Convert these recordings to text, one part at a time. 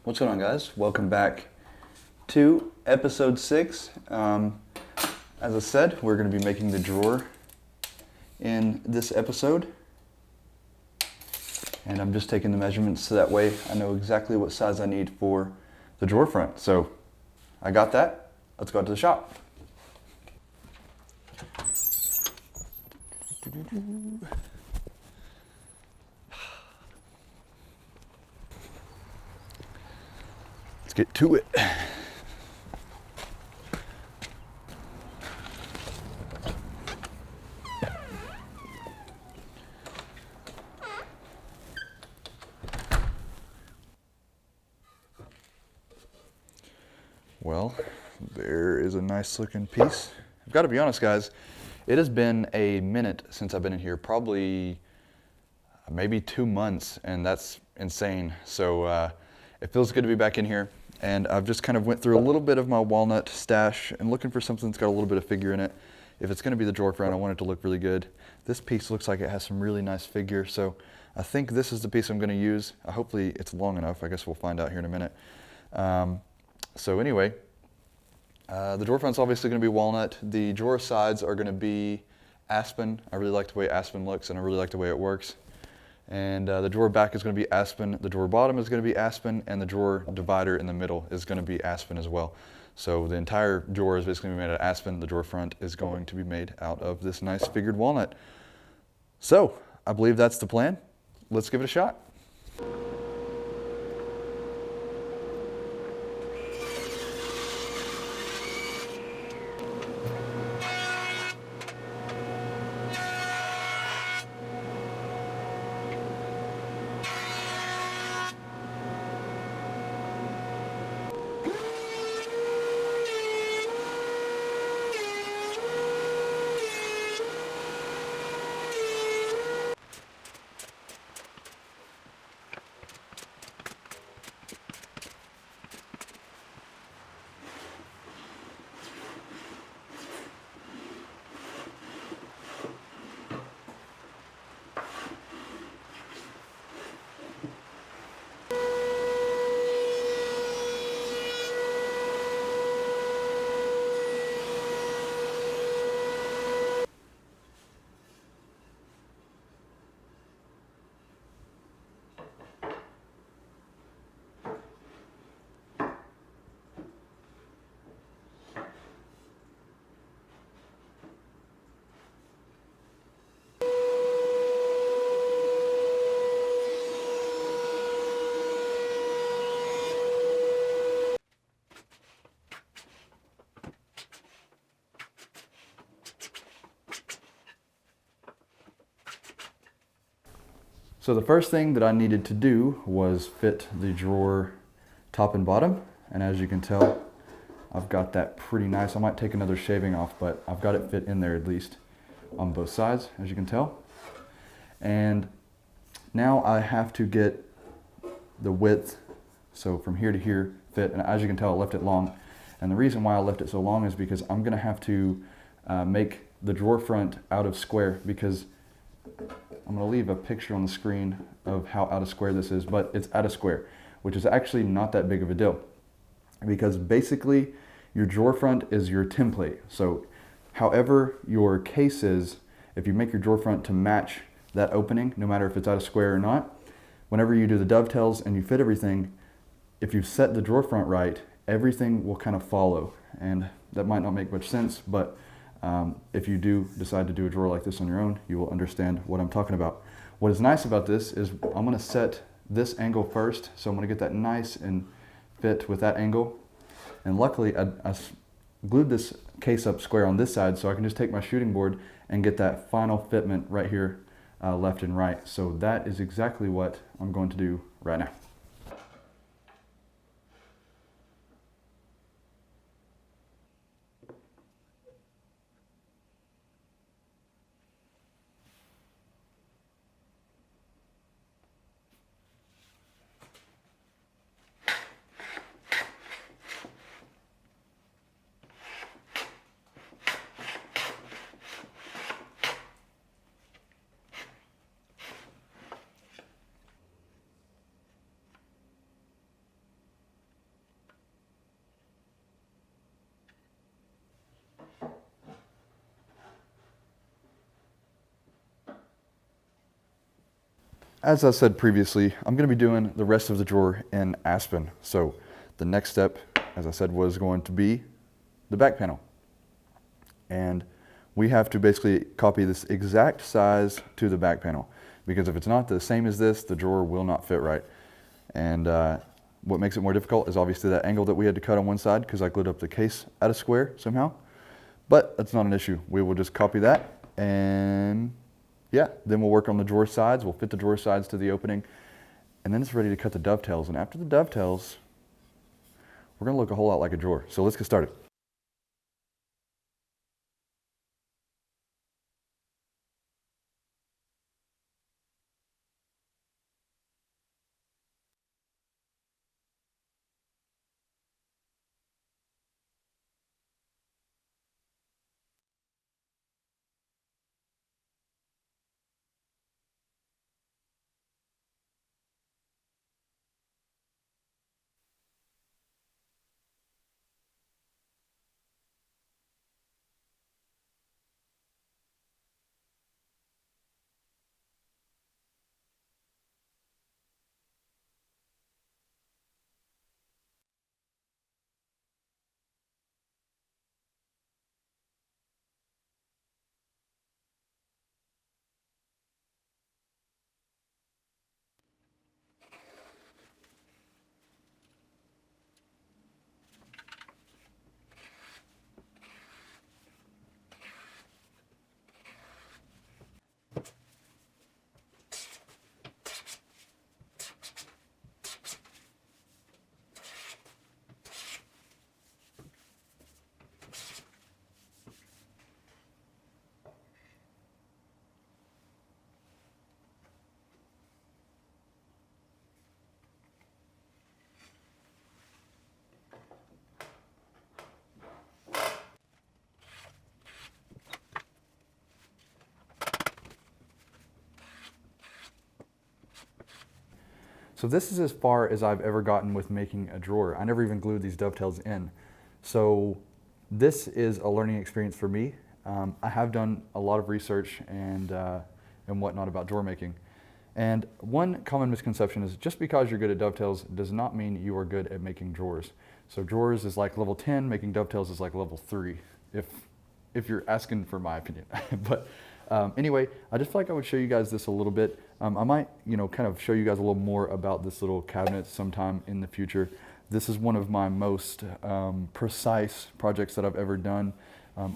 What's going on, guys? Welcome back to episode 6. As I said, we're going to be making the drawer in this episode. And I'm just taking the measurements so that way I know exactly what size I need for the drawer front. So I got that. Let's go out to the shop. Let's get to it. Well, there is a nice looking piece. I've got to be honest, guys, it has been a minute since I've been in here, probably maybe 2 months, and that's insane. So it feels good to be back in here. And I've just kind of went through a little bit of my walnut stash and looking for something that's got a little bit of figure in it. If it's going to be the drawer front, I want it to look really good. This piece looks like it has some really nice figure, so I think this is the piece I'm going to use. Hopefully it's long enough. I guess we'll find out here in a minute. So anyway, the drawer front's obviously going to be walnut. The drawer sides are going to be aspen. I really like the way aspen looks, and I really like the way it works. And the drawer back is going to be aspen, the drawer bottom is going to be aspen, and the drawer divider in the middle is going to be aspen as well. So the entire drawer is basically made out of aspen. The drawer front is going to be made out of this nice figured walnut. So I believe that's the plan. Let's give it a shot. So the first thing that I needed to do was fit the drawer top and bottom. And as you can tell, I've got that pretty nice. I might take another shaving off, but I've got it fit in there at least on both sides, as you can tell. And now I have to get the width, so from here to here, fit. And as you can tell, I left it long. And the reason why I left it so long is because I'm gonna have to make the drawer front out of square, because I'm going to leave a picture on the screen of how out of square this is, but it's out of square, which is actually not that big of a deal, because basically your drawer front is your template. So however your case is, if you make your drawer front to match that opening, no matter if it's out of square or not, whenever you do the dovetails and you fit everything, if you set the drawer front right, everything will kind of follow. And that might not make much sense, but if you do decide to do a drawer like this on your own, you will understand what I'm talking about. What is nice about this is I'm going to set this angle first, so I'm going to get that nice and fit with that angle. And luckily I glued this case up square on this side, so I can just take my shooting board and get that final fitment right here, left and right. So that is exactly what I'm going to do right now. as I said previously, I'm going to be doing the rest of the drawer in Aspen. So the next step, as I said, was going to be the back panel. And we have to basically copy this exact size to the back panel, because if it's not the same as this, the drawer will not fit right. And what makes it more difficult is obviously that angle that we had to cut on one side, because I glued up the case at a square somehow. But that's not an issue. We will just copy that, and yeah, then we'll work on the drawer sides. We'll fit the drawer sides to the opening, and then it's ready to cut the dovetails. And after the dovetails, we're going to look a whole lot like a drawer. So let's get started. So this is as far as I've ever gotten with making a drawer. I never even glued these dovetails in. So this is a learning experience for me. I have done a lot of research and whatnot about drawer making. And one common misconception is just because you're good at dovetails does not mean you are good at making drawers. So drawers is like level 10, making dovetails is like level 3, if you're asking for my opinion. But anyway, I just feel like I would show you guys this a little bit. I might, kind of show you guys a little more about this little cabinet sometime in the future. This is one of my most precise projects that I've ever done.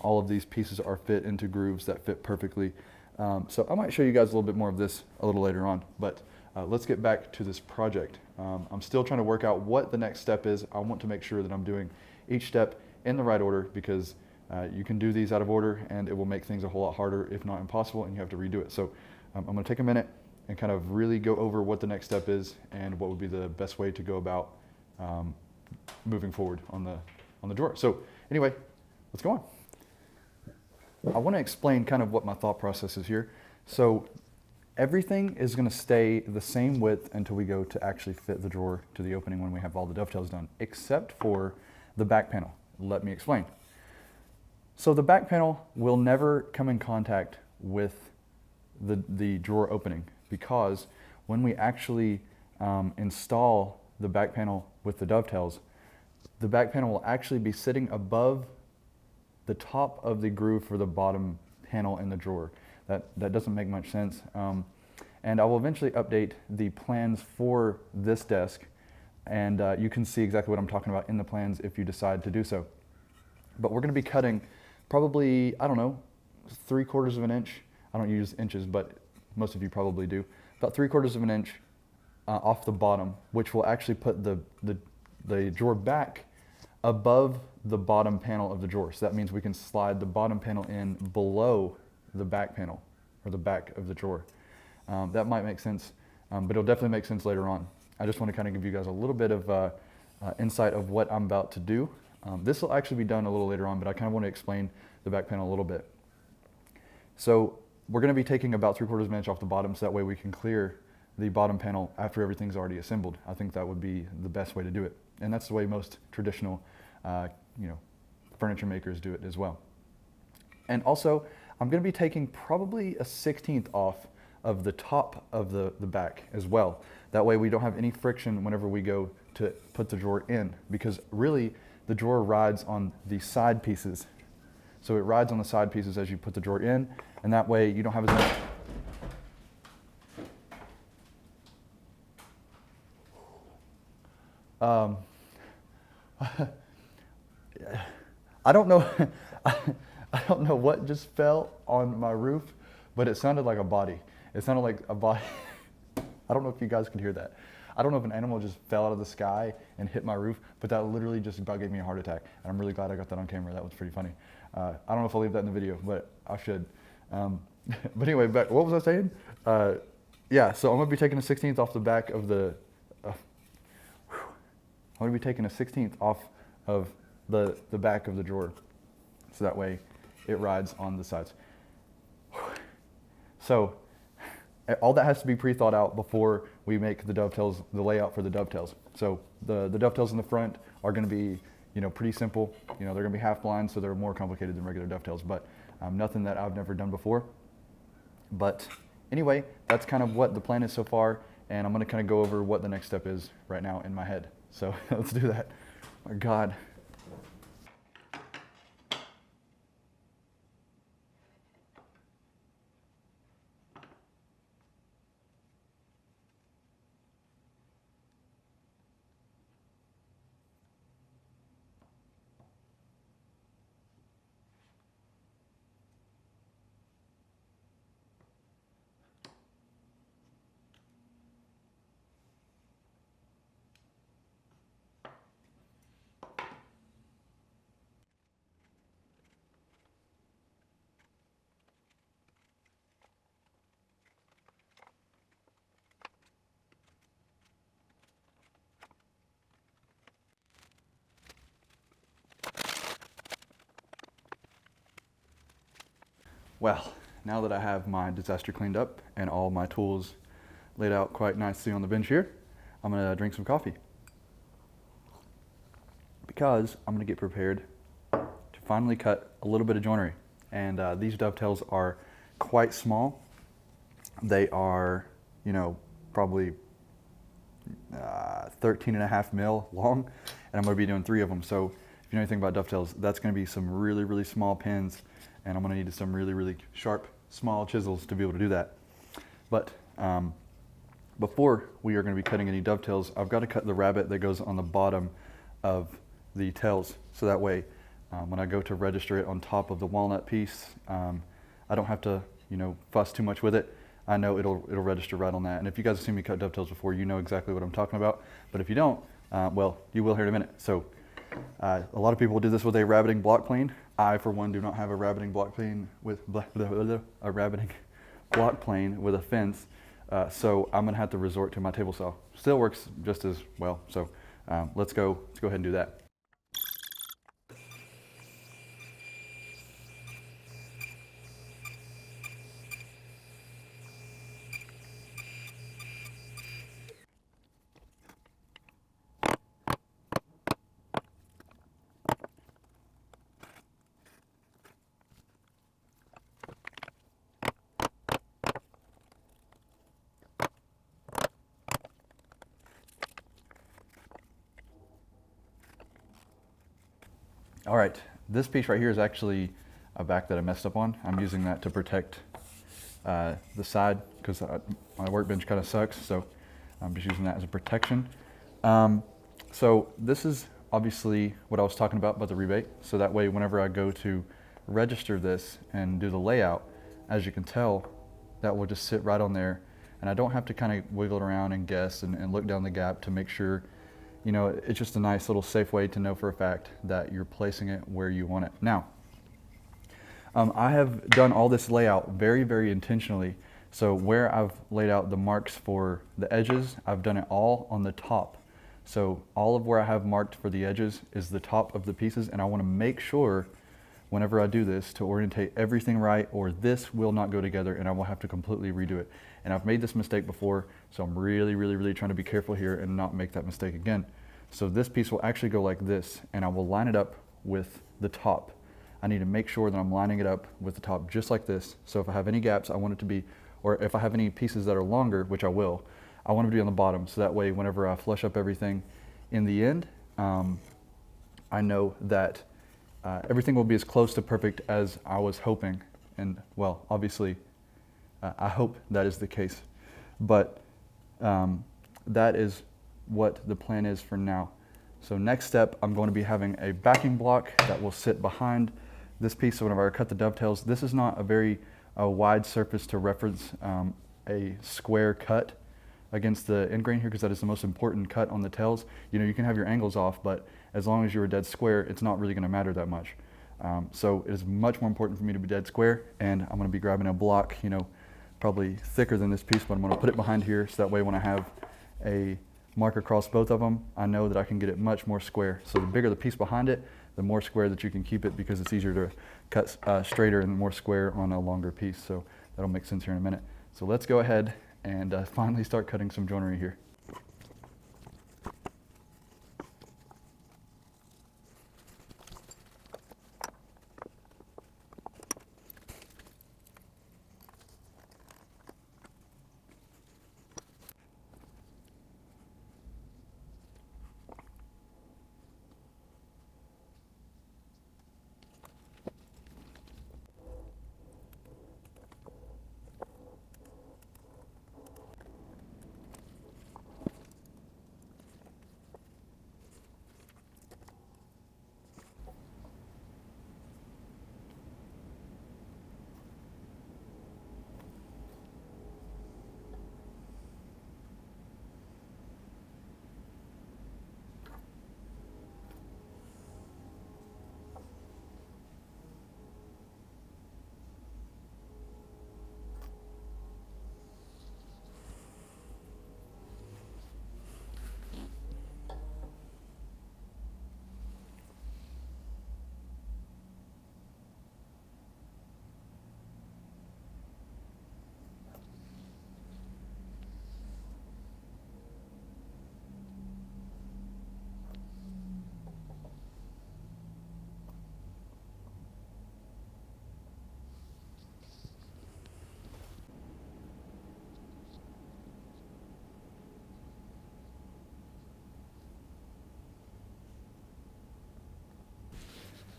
All of these pieces are fit into grooves that fit perfectly. So I might show you guys a little bit more of this a little later on, but let's get back to this project. I'm still trying to work out what the next step is. I want to make sure that I'm doing each step in the right order, because you can do these out of order and it will make things a whole lot harder, if not impossible, and you have to redo it. So I'm going to take a minute and kind of really go over what the next step is and what would be the best way to go about moving forward on the drawer. So anyway, let's go on. I want to explain kind of what my thought process is here. So everything is going to stay the same width until we go to actually fit the drawer to the opening when we have all the dovetails done, except for the back panel. Let me explain. So the back panel will never come in contact with the drawer opening, because when we actually install the back panel with the dovetails, the back panel will actually be sitting above the top of the groove for the bottom panel in the drawer. That doesn't make much sense. And I will eventually update the plans for this desk, and you can see exactly what I'm talking about in the plans if you decide to do so. But we're going to be cutting probably, I don't know, 3/4 of an inch. I don't use inches, but most of you probably do. About 3/4 of an inch off the bottom, which will actually put the drawer back above the bottom panel of the drawer. So that means we can slide the bottom panel in below the back panel, or the back of the drawer. That might make sense, but it'll definitely make sense later on. I just want to kind of give you guys a little bit of insight of what I'm about to do. This will actually be done a little later on, but I kind of want to explain the back panel a little bit. So we're going to be taking about 3/4 of an inch off the bottom, so that way we can clear the bottom panel after everything's already assembled. I think that would be the best way to do it. And that's the way most traditional furniture makers do it as well. And also, I'm going to be taking probably a 1/16 off of the top of the back as well. That way we don't have any friction whenever we go to put the drawer in, because really the drawer rides on the side pieces. So it rides on the side pieces as you put the drawer in, and that way you don't have as much. I don't know. I don't know what just fell on my roof, but it sounded like a body. It sounded like a body. I don't know if you guys could hear that. I don't know if an animal just fell out of the sky and hit my roof, but that literally just about gave me a heart attack. And I'm really glad I got that on camera. That was pretty funny. I don't know if I'll leave that in the video, but I should. But anyway, back, what was I saying? Yeah, so I'm gonna be taking a 16th off the back of the, I'm gonna be taking a 16th off of the back of the drawer. So that way it rides on the sides. So all that has to be pre-thought out before we make the dovetails, the layout for the dovetails. So the dovetails in the front are going to be, pretty simple. They're going to be half blind, so they're more complicated than regular dovetails, but nothing that I've never done before. But anyway, that's kind of what the plan is so far, and I'm going to kind of go over what the next step is right now in my head. So let's do that. My God. Well, now that I have my disaster cleaned up and all my tools laid out quite nicely on the bench here, I'm gonna drink some coffee because I'm gonna get prepared to finally cut a little bit of joinery. And these dovetails are quite small. They are, probably 13.5 mil long, and I'm gonna be doing 3 of them. So if you know anything about dovetails, that's gonna be some really, really small pins, and I'm gonna need some really, really sharp, small chisels to be able to do that. But before we are gonna be cutting any dovetails, I've gotta cut the rabbet that goes on the bottom of the tails. So that way, when I go to register it on top of the walnut piece, I don't have to, fuss too much with it. I know it'll register right on that. And if you guys have seen me cut dovetails before, you know exactly what I'm talking about. But if you don't, well, you will here in a minute. So a lot of people do this with a rabbeting block plane. I, for one, do not have a rabbeting block plane with a fence. So I'm gonna have to resort to my table saw. Still works just as well. So let's go ahead and do that. All right, this piece right here is actually a back that I messed up on. I'm using that to protect the side because my workbench kind of sucks, so I'm just using that as a protection. So this is obviously what I was talking about the rebate. So that way, whenever I go to register this and do the layout, as you can tell, that will just sit right on there, and I don't have to kind of wiggle it around and guess and look down the gap to make sure. It's just a nice little safe way to know for a fact that you're placing it where you want it. Now, I have done all this layout very, very intentionally. So where I've laid out the marks for the edges, I've done it all on the top. So all of where I have marked for the edges is the top of the pieces, and I want to make sure whenever I do this to orientate everything right, or this will not go together and I will have to completely redo it. And I've made this mistake before, so I'm really, really, really trying to be careful here and not make that mistake again. So this piece will actually go like this, and I will line it up with the top. I need to make sure that I'm lining it up with the top just like this. So if I have any gaps, I want it to be or if I have any pieces that are longer, which I will, I want them to be on the bottom. So that way, whenever I flush up everything in the end, I know that everything will be as close to perfect as I was hoping. And well, obviously, I hope that is the case. But that is what the plan is for now. So next step, I'm going to be having a backing block that will sit behind this piece. So whenever I cut the dovetails, this is not a very wide surface to reference a square cut against the end grain here, because that is the most important cut on the tails. You know, you can have your angles off, but as long as you're a dead square, it's not really going to matter that much. So it is much more important for me to be dead square, and I'm going to be grabbing a block, you know, probably thicker than this piece, but I'm going to put it behind here, so that way when I have a mark across both of them, I know that I can get it much more square. So the bigger the piece behind it, the more square that you can keep it, because it's easier to cut straighter and more square on a longer piece. So that'll make sense here in a minute. So let's go ahead and finally start cutting some joinery here.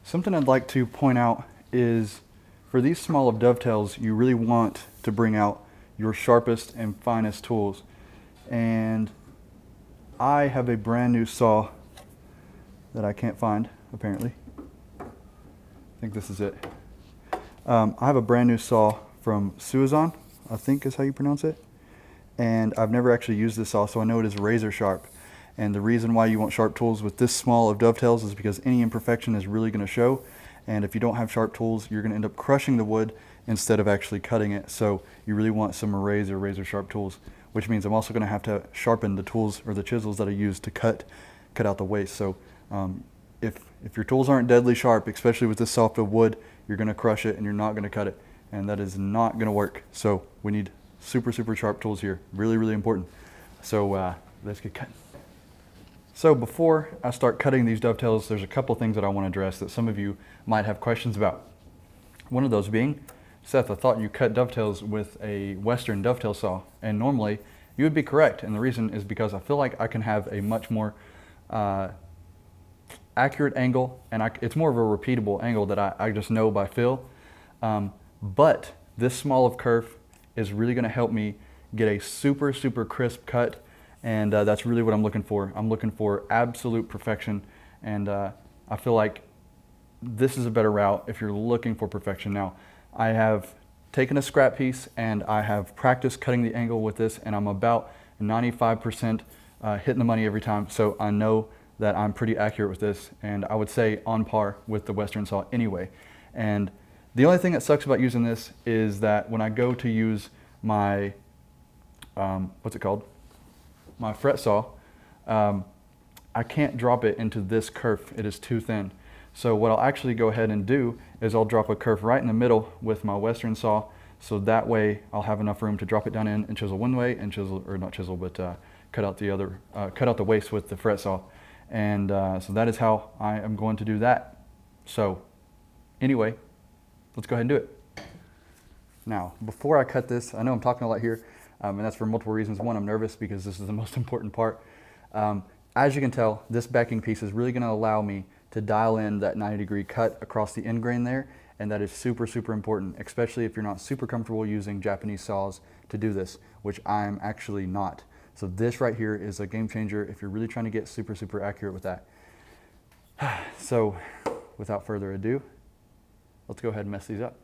Something I'd like to point out is for these small of dovetails, you really want to bring out your sharpest and finest tools. And I have a brand new saw that I can't find, apparently. I think this is it. I have a brand new saw from Suizan, I think is how you pronounce it. And I've never actually used this saw, so I know it is razor sharp. And the reason why you want sharp tools with this small of dovetails is because any imperfection is really going to show. And if you don't have sharp tools, you're going to end up crushing the wood instead of actually cutting it. So you really want some razor sharp tools, which means I'm also going to have to sharpen the tools or the chisels that I use to cut out the waste. So if your tools aren't deadly sharp, especially with this soft of wood, you're going to crush it and you're not going to cut it. And that is not going to work. So we need super sharp tools here. Really important. So let's get cutting. So before I start cutting these dovetails, there's a couple things that I want to address that some of you might have questions about. One of those being, Seth, I thought you cut dovetails with a Western dovetail saw, and normally you would be correct. And the reason is because I feel like I can have a much more accurate angle, and it's more of a repeatable angle that I just know by feel. But this small of kerf is really going to help me get a super crisp cut. And that's really what I'm looking for. I'm looking for absolute perfection. And I feel like this is a better route if you're looking for perfection. Now, I have taken a scrap piece and I have practiced cutting the angle with this, and I'm about 95% hitting the money every time. So I know that I'm pretty accurate with this, and I would say on par with the Western saw anyway. And the only thing that sucks about using this is that when I go to use my, what's it called? My fret saw, I can't drop it into this kerf. It is too thin. So what I'll actually go ahead and do is I'll drop a kerf right in the middle with my Western saw, so that way I'll have enough room to drop it down in and chisel one way and chisel, or not chisel, but cut out the other, cut out the waste with the fret saw. And so that is how I am going to do that. So anyway, let's go ahead and do it. Now, before I cut this, I know I'm talking a lot here, and that's for multiple reasons. One, I'm nervous because this is the most important part. As you can tell, this backing piece is really going to allow me to dial in that 90-degree cut across the end grain there, and that is super, super important, especially if you're not super comfortable using Japanese saws to do this, which I'm actually not. So this right here is a game changer if you're really trying to get super, super accurate with that. So without further ado, let's go ahead and mess these up.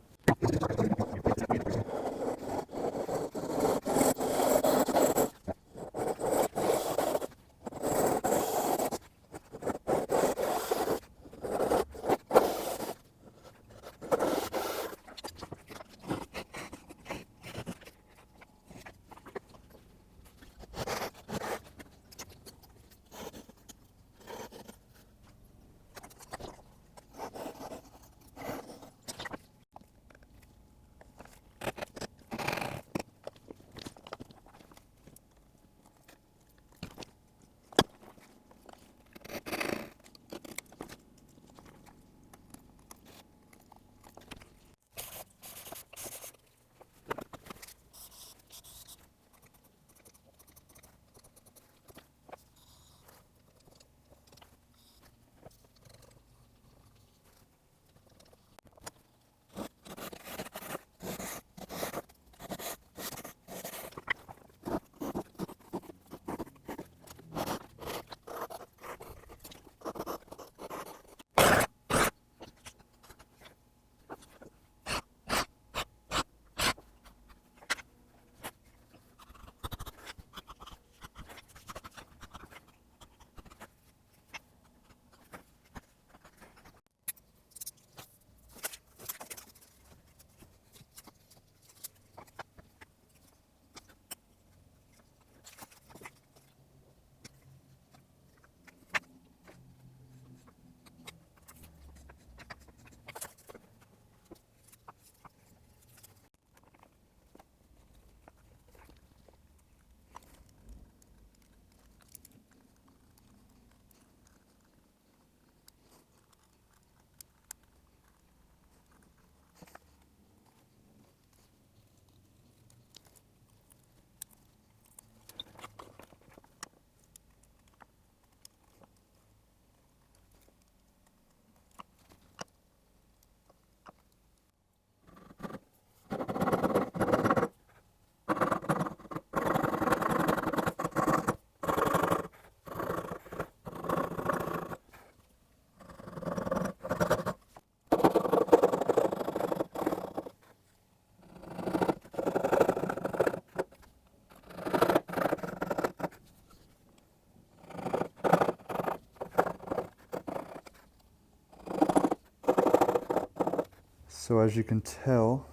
So as you can tell,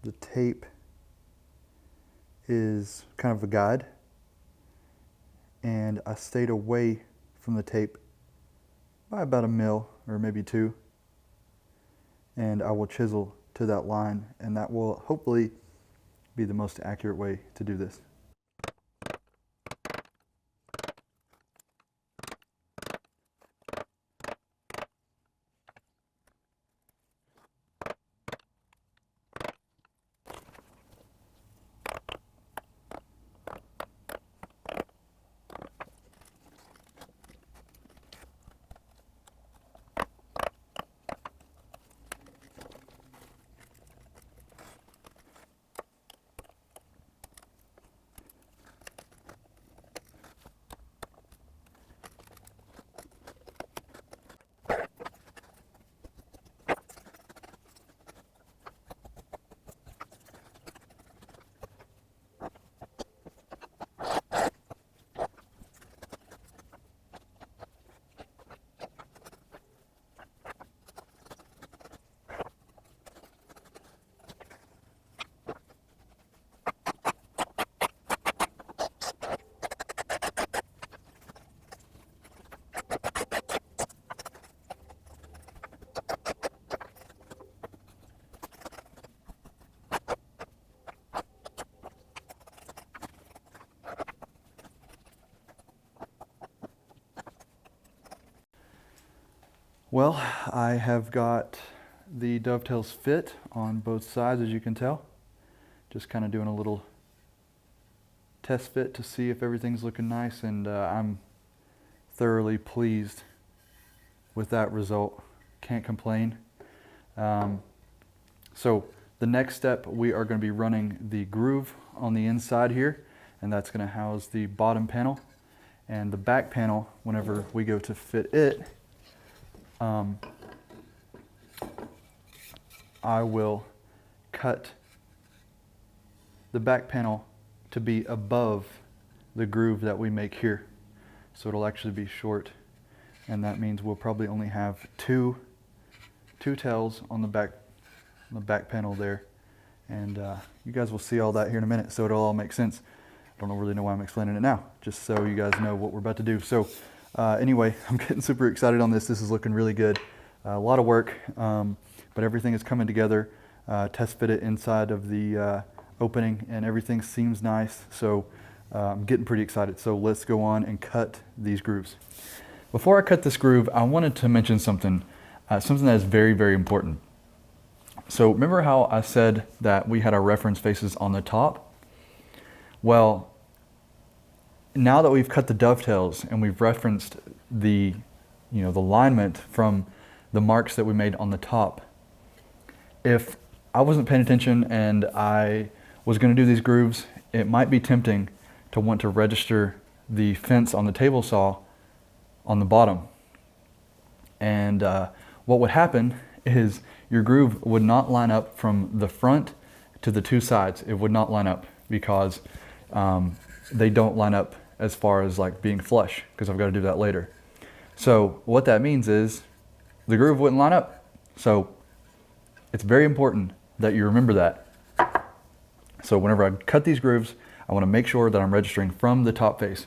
the tape is kind of a guide, and I stayed away from the tape by about 1 mil or maybe 2, and I will chisel to that line, and that will hopefully be the most accurate way to do this. Well, I have got the dovetails fit on both sides, as you can tell. Just kind of doing a little test fit to see if everything's looking nice, and I'm thoroughly pleased with that result. Can't complain. So the next step, we are going to be running the groove on the inside here, and that's going to house the bottom panel. And the back panel, whenever we go to fit it, I will cut the back panel to be above the groove that we make here. So it'll actually be short, and that means we'll probably only have two tails on the back panel there. And you guys will see all that here in a minute, so it'll all make sense. I don't really know why I'm explaining it now, just so you guys know what we're about to do. So anyway, I'm getting super excited on this. This is looking really good. A lot of work, but everything is coming together. Test fit it inside of the opening, and everything seems nice. So I'm getting pretty excited. So let's go on and cut these grooves. Before I cut this groove, I wanted to mention something that is very, very important. So remember how I said that we had our reference faces on the top? Well, now that we've cut the dovetails and we've referenced the alignment from the marks that we made on the top, if I wasn't paying attention and I was going to do these grooves, it might be tempting to want to register the fence on the table saw on the bottom. And what would happen is your groove would not line up from the front to the two sides. It would not line up because they don't line up as far as like being flush, because I've got to do that later. So what that means is the groove wouldn't line up. So it's very important that you remember that. So whenever I cut these grooves, I want to make sure that I'm registering from the top face.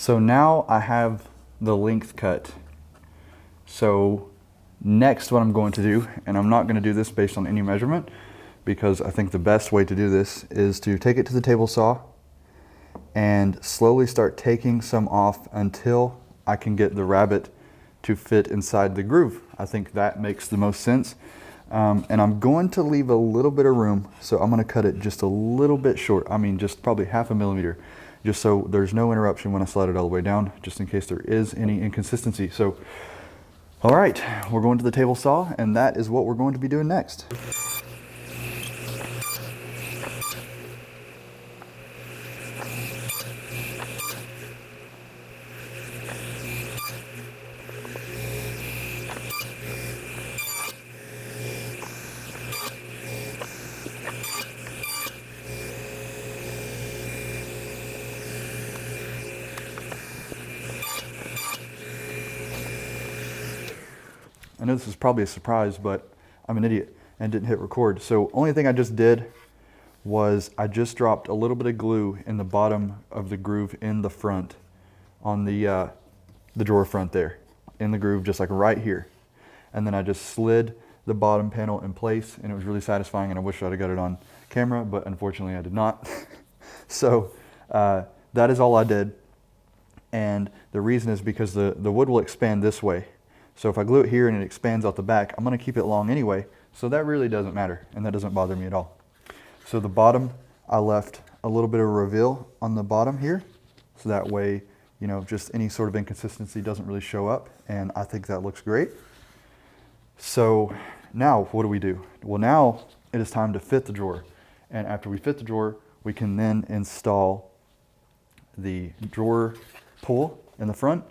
So now I have the length cut. So next what I'm going to do, and I'm not going to do this based on any measurement, because I think the best way to do this is to take it to the table saw and slowly start taking some off until I can get the rabbet to fit inside the groove. I think that makes the most sense. And I'm going to leave a little bit of room, so I'm going to cut it just a little bit short. I mean, just probably 1/2 millimeter, just so there's no interruption when I slide it all the way down, just in case there is any inconsistency. So, all right, we're going to the table saw, and that is what we're going to be doing next. I know this is probably a surprise, but I'm an idiot and didn't hit record. So only thing I just did was I just dropped a little bit of glue in the bottom of the groove in the front on the drawer front there, in the groove, just like right here. And then I just slid the bottom panel in place, and it was really satisfying, and I wish I'd have got it on camera, but unfortunately I did not. So that is all I did. And the reason is because the wood will expand this way. So if I glue it here and it expands out the back, I'm going to keep it long anyway, so that really doesn't matter, and that doesn't bother me at all. So the bottom, I left a little bit of reveal on the bottom here, so that way, you know, just any sort of inconsistency doesn't really show up, and I think that looks great. So now what do we do? Well, now it is time to fit the drawer, and after we fit the drawer, we can then install the drawer pull in the front,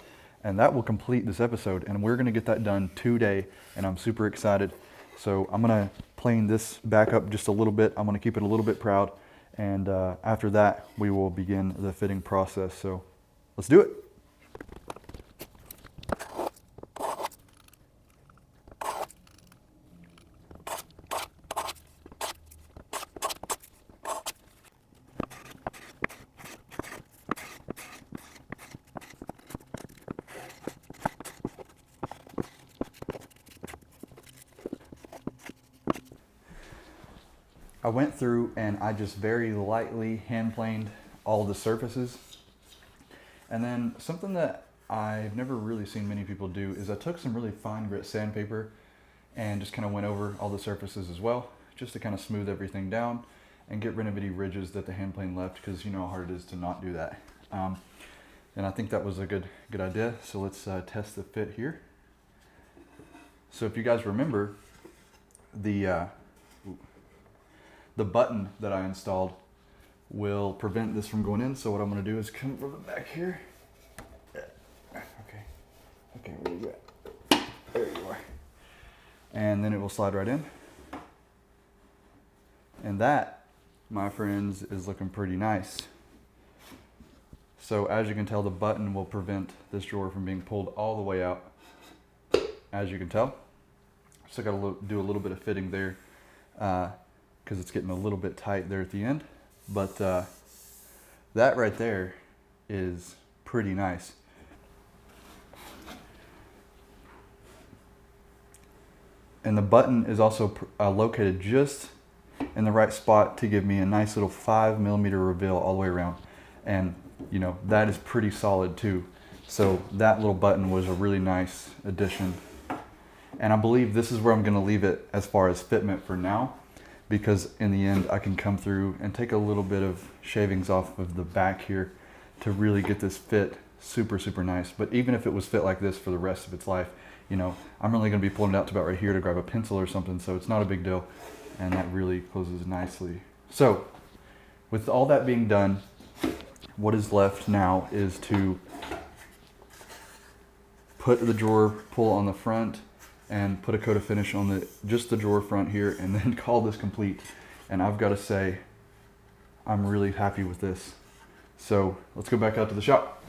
and that will complete this episode, and we're going to get that done today, and I'm super excited. So I'm going to plane this back up just a little bit. I'm going to keep it a little bit proud, and after that we will begin the fitting process. So let's do it. I went through and I just very lightly hand planed all the surfaces. And then something that I've never really seen many people do is I took some really fine grit sandpaper and just kind of went over all the surfaces as well, just to kind of smooth everything down and get rid of any ridges that the hand plane left, because you know how hard it is to not do that. And I think that was a good idea. So let's test the fit here. So if you guys remember, the button that I installed will prevent this from going in. So what I'm going to do is come from the back here. Okay, where you at? There you are. And then it will slide right in. And that, my friends, is looking pretty nice. So as you can tell, the button will prevent this drawer from being pulled all the way out, as you can tell. Still got to do a little bit of fitting there, because it's getting a little bit tight there at the end. But that right there is pretty nice. And the button is also located just in the right spot to give me a nice little 5 millimeter reveal all the way around. And you know, that is pretty solid too. So that little button was a really nice addition. And I believe this is where I'm going to leave it as far as fitment for now, because in the end I can come through and take a little bit of shavings off of the back here to really get this fit super nice. But even if it was fit like this for the rest of its life, you know, I'm only going to be pulling it out to about right here to grab a pencil or something, so it's not a big deal, and that really closes nicely. So with all that being done, what is left now is to put the drawer pull on the front and put a coat of finish on just the drawer front here, and then call this complete. And I've got to say, I'm really happy with this. So let's go back out to the shop.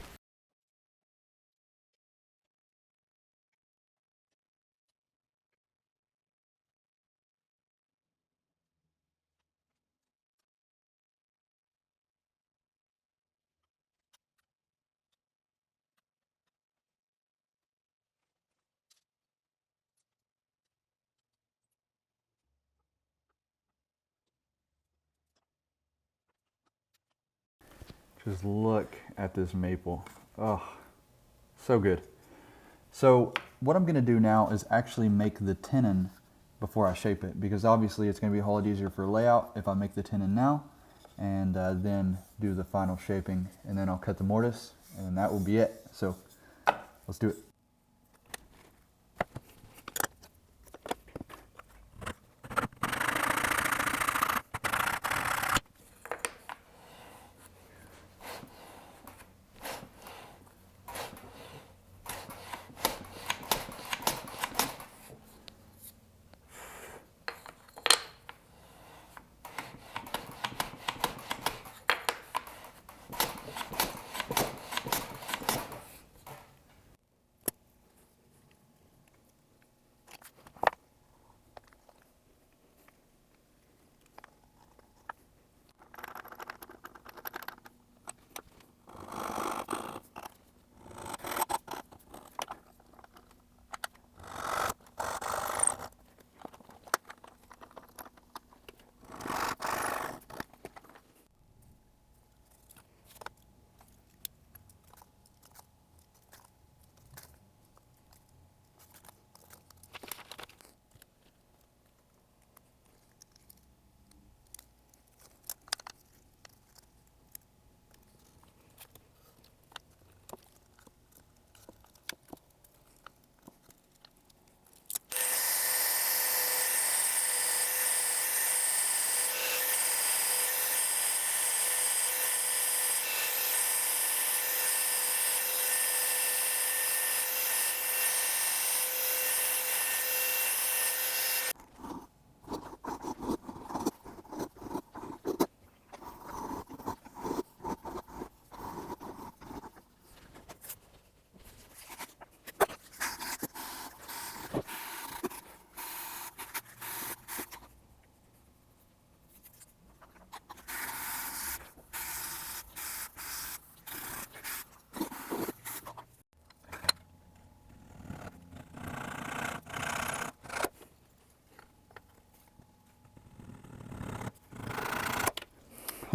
Just look at this maple. Oh, so good. So what I'm gonna do now is actually make the tenon before I shape it, because obviously it's gonna be a whole lot easier for layout if I make the tenon now and then do the final shaping, and then I'll cut the mortise and that will be it. So let's do it.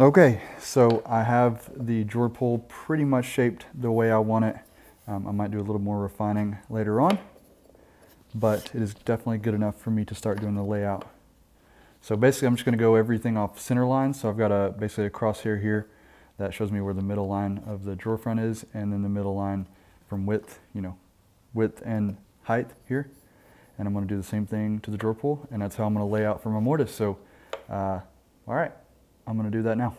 Okay, so I have the drawer pull pretty much shaped the way I want it. I might do a little more refining later on, but it is definitely good enough for me to start doing the layout. So basically I'm just going to go everything off center line. So I've got basically a crosshair here that shows me where the middle line of the drawer front is, and then the middle line from width, width and height here. And I'm going to do the same thing to the drawer pull, and that's how I'm going to lay out for my mortise. So, all right, I'm going to do that now.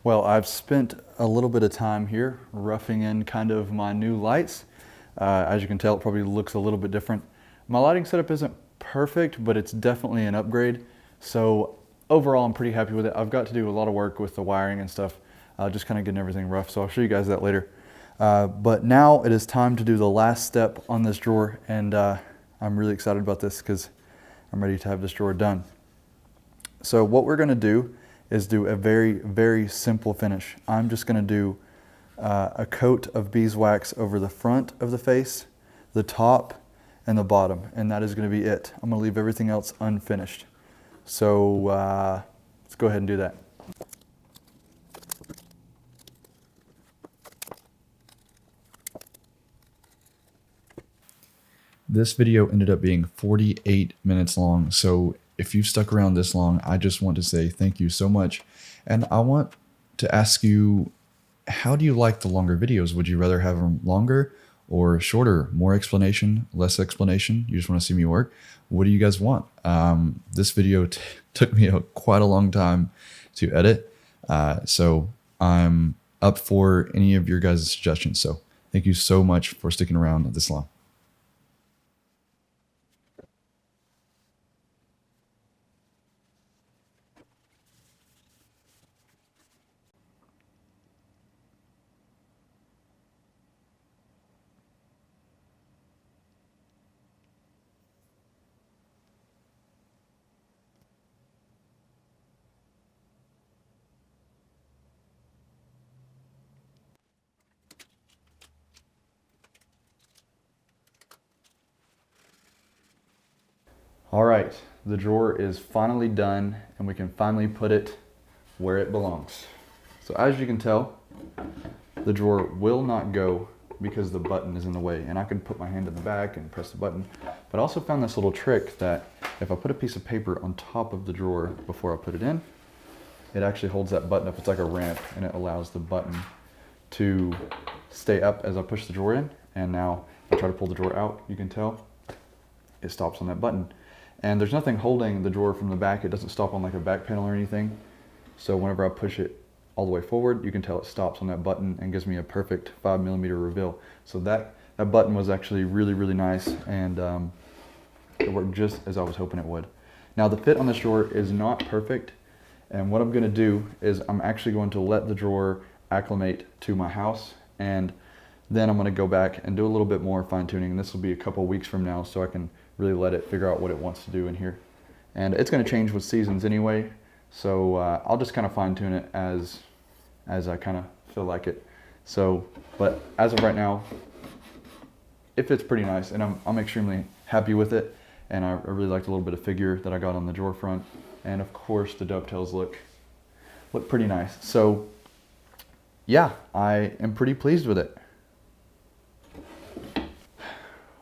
Well, I've spent a little bit of time here roughing in kind of my new lights. As you can tell, it probably looks a little bit different. My lighting setup isn't perfect, but it's definitely an upgrade. So overall, I'm pretty happy with it. I've got to do a lot of work with the wiring and stuff, just kind of getting everything rough. So I'll show you guys that later. But now it is time to do the last step on this drawer, and I'm really excited about this because I'm ready to have this drawer done. So what we're gonna do is do a very, very simple finish. I'm just gonna do a coat of beeswax over the front of the face, the top, and the bottom, and that is gonna be it. I'm gonna leave everything else unfinished. So let's go ahead and do that. This video ended up being 48 minutes long. So if you've stuck around this long, I just want to say thank you so much. And I want to ask you, how do you like the longer videos? Would you rather have them longer or shorter? More explanation, less explanation? You just want to see me work? What do you guys want? This video took me quite a long time to edit. So I'm up for any of your guys' suggestions. So thank you so much for sticking around this long. All right, the drawer is finally done and we can finally put it where it belongs. So as you can tell, the drawer will not go because the button is in the way, and I can put my hand in the back and press the button. But I also found this little trick that if I put a piece of paper on top of the drawer before I put it in, it actually holds that button up. It's like a ramp, and it allows the button to stay up as I push the drawer in. And now if I try to pull the drawer out, you can tell it stops on that button. And there's nothing holding the drawer from the back. It doesn't stop on like a back panel or anything. So whenever I push it all the way forward, you can tell it stops on that button and gives me a perfect 5mm reveal. So that button was actually really, really nice, and it worked just as I was hoping it would. Now the fit on this drawer is not perfect, and what I'm gonna do is I'm actually going to let the drawer acclimate to my house, and then I'm gonna go back and do a little bit more fine tuning, and this will be a couple weeks from now, so I can really let it figure out what it wants to do in here. And it's gonna change with seasons anyway, so I'll just kind of fine tune it as I kind of feel like it. So, but as of right now, it fits pretty nice, and I'm extremely happy with it. And I really liked a little bit of figure that I got on the drawer front, and of course the dovetails look pretty nice. So yeah, I am pretty pleased with it.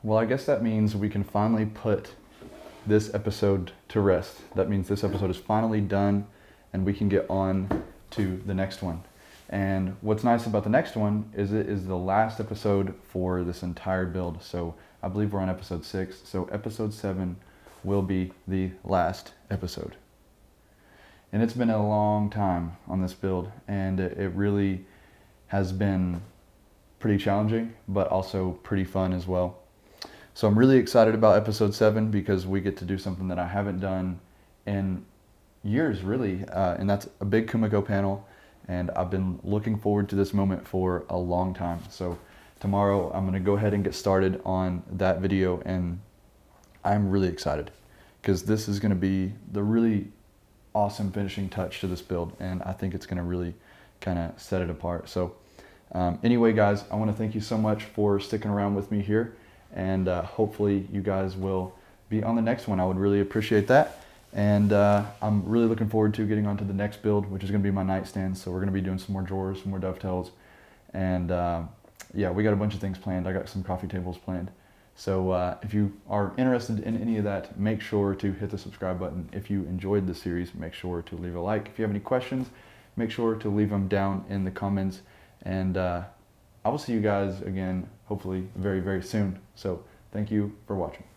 Well, I guess that means we can finally put this episode to rest. That means this episode is finally done and we can get on to the next one. And what's nice about the next one is it is the last episode for this entire build. So I believe we're on episode 6. So episode 7 will be the last episode. And it's been a long time on this build, and it really has been pretty challenging, but also pretty fun as well. So I'm really excited about episode 7 because we get to do something that I haven't done in years, really, and that's a big Kumiko panel, and I've been looking forward to this moment for a long time. So tomorrow I'm going to go ahead and get started on that video, and I'm really excited because this is going to be the really awesome finishing touch to this build, and I think it's going to really kind of set it apart. So anyway, guys, I want to thank you so much for sticking around with me here. And hopefully you guys will be on the next one. I would really appreciate that. And I'm really looking forward to getting on to the next build, which is going to be my nightstand. So we're going to be doing some more drawers, some more dovetails. And yeah, we got a bunch of things planned. I got some coffee tables planned. So if you are interested in any of that, make sure to hit the subscribe button. If you enjoyed the series, make sure to leave a like. If you have any questions, make sure to leave them down in the comments. And I will see you guys again, hopefully very, very soon. So thank you for watching.